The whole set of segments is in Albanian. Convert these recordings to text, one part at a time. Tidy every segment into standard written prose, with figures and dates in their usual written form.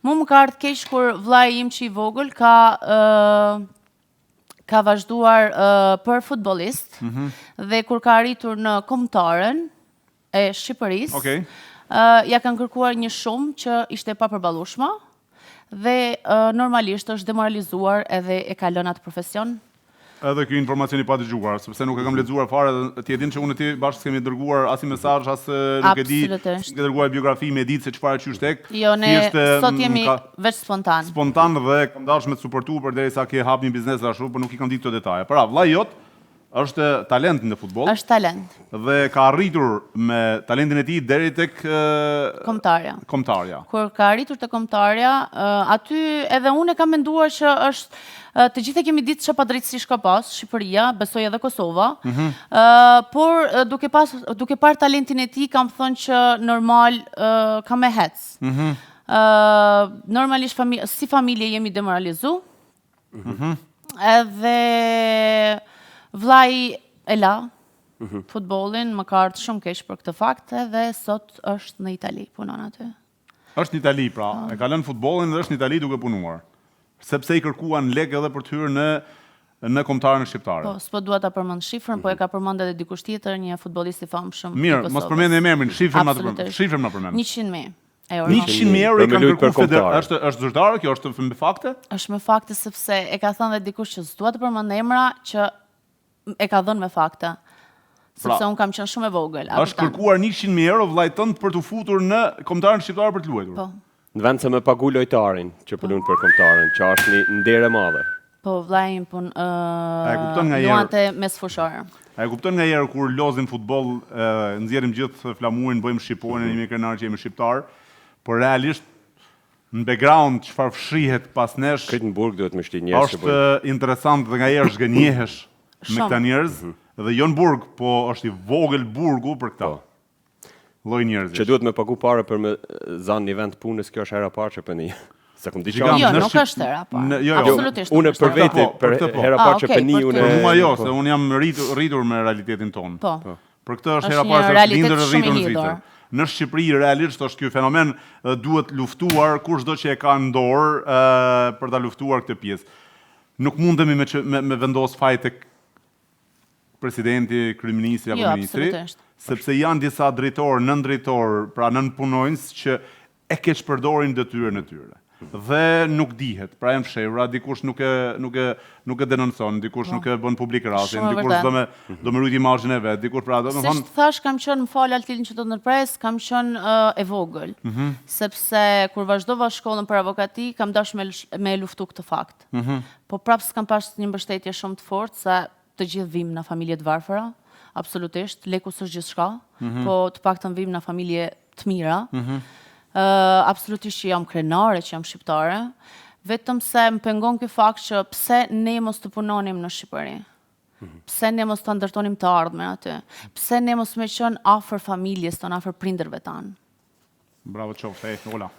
Mu më ka ardhur keq kur vllai im që i vogël ka vazhduar për futbollist dhe kur ka arritur në kombëtaren e Shqipërisë, ja kanë kërkuar një shumë që ishte e papërballueshme dhe normalisht është demoralizuar edhe e ka lënë atë profesion. Edhe ky informacion i pa dëgjuar, sepse nuk e kam lexuar fare dhe ti e din që unë ti bashkë s'kemi dërguar as mesazh, as nuk e di, s'ke dërguar biografi me ditë se çfarë qysh tek. Jo, ne sot jemi veç spontan. Spontan dhe kam dashur me të suportu përderisa ke hap një biznes ashtu, por nuk i kam ditë këto detaje. Pra, vllai jot është talent në futboll. Është talent. Dhe ka arritur me talentin e tij deri tek Kombëtarja. Kur ka arritur te Kombëtarja, aty edhe unë kam menduar që është të gjithë kemi ditë çfarë padrejtësish ka pas Shqipëria, besoj edhe Kosova. Por duke parë talentin e tij, kam thënë që normal ka me hec. Normalisht si familje jemi demoralizu. Edhe vllai e la futbollin, më ka ardhur shumë keq për këtë fakt, edhe sot është në Itali, punon aty. Është në Itali, pra, e ka lënë futbollin dhe është në Itali duke punuar. Sepse i kërkuan lek edhe për të hyrë në kombëtaren shqiptare. Po, s'po dua ta përmend shifrën, po e ka përmend edhe dikush tjetër, një futbollist i famshëm. Mirë, mos përmend emrin, shifrën na përmend. 100.000 euro. 100.000 euro i kanë kërkuar federata. Është zyrtare kjo, është me fakte? Është me fakte sepse e ka thënë edhe dikush që s'dua të përmend emra që e ka dhënë me fakte. Sepse unë kam qenë shumë e vogël. Është kërkuar 100.000 euro vllait tënd për të futur në kombëtaren shqiptar për të luajtur. Po. Në vend se me pagu lojtarin që punon për kombëtaren, që është një nder e madhe. Po, vllai im luante mes fushore. A e kupton nga herë kur lozim futboll, nxjerrim gjithë flamurin, bëjmë shqiponin, jemi krenar që jemi shqiptar, por realisht në background çfarë fshihet pas nesh. Këtë në burg duhet më shti njerëz. Është interesant dhe nga herë zgënjehesh me këta njerëz, dhe jo në burg, po është i vogël burgu për këta. Lloj njerëzish. Që duhet me pagu parë për me zanë një vend punës, kjo është hera parë që për një. Jo, nuk është hera parë. Absolutisht. Unë për veti, për hera parë që për një, unë... Për mua jo, se unë jam rritur me realitetin tonë. Po. Për këtë është hera parë se është lindër e rritur në Zvicër. Në Shqipëri, realisht, është kjo fenomen, duhet luftuar kushdo që e ka në dorë për ta luftuar këtë pjesë. Nuk mundemi me vendos faj tek presidenti, kryeministri apo ministri, sepse janë disa drejtorë, nëndrejtorë, pra nënpunonjës që e keq përdorin detyrën e tyre. Dhe nuk dihet, pra janë fshehura, dikush nuk e denoncon, dikush nuk e bën publik rastin, dikush do me rujt imazhin e vet, dikush pra do të thonë. Si thash, kam qenë më fal Altin që do të ndërpres, kam qenë e vogël, sepse kur vazhdova shkollën për avokati, kam dash me luftu këtë fakt. Po prapë s'kam pas një mbështetje shumë të fortë, se të gjithë vim në familje të varfëra, absolutisht, leku s'është gjithçka, po të paktën vim në familje të mira. Absolutisht që jam krenare, që jam shqiptare, vetëm se më pengon ky fakt që pse ne mos të punonim në Shqipëri, pse ne mos të ndërtonim të ardhmen aty, pse ne mos me qenë afër familjes tonë, afër prindërve tanë. Bravo qoftë, Ola.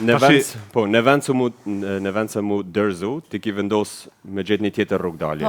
Në vend se mu dërzu, ti ki vendos me gjetë një tjetër rrugdalje.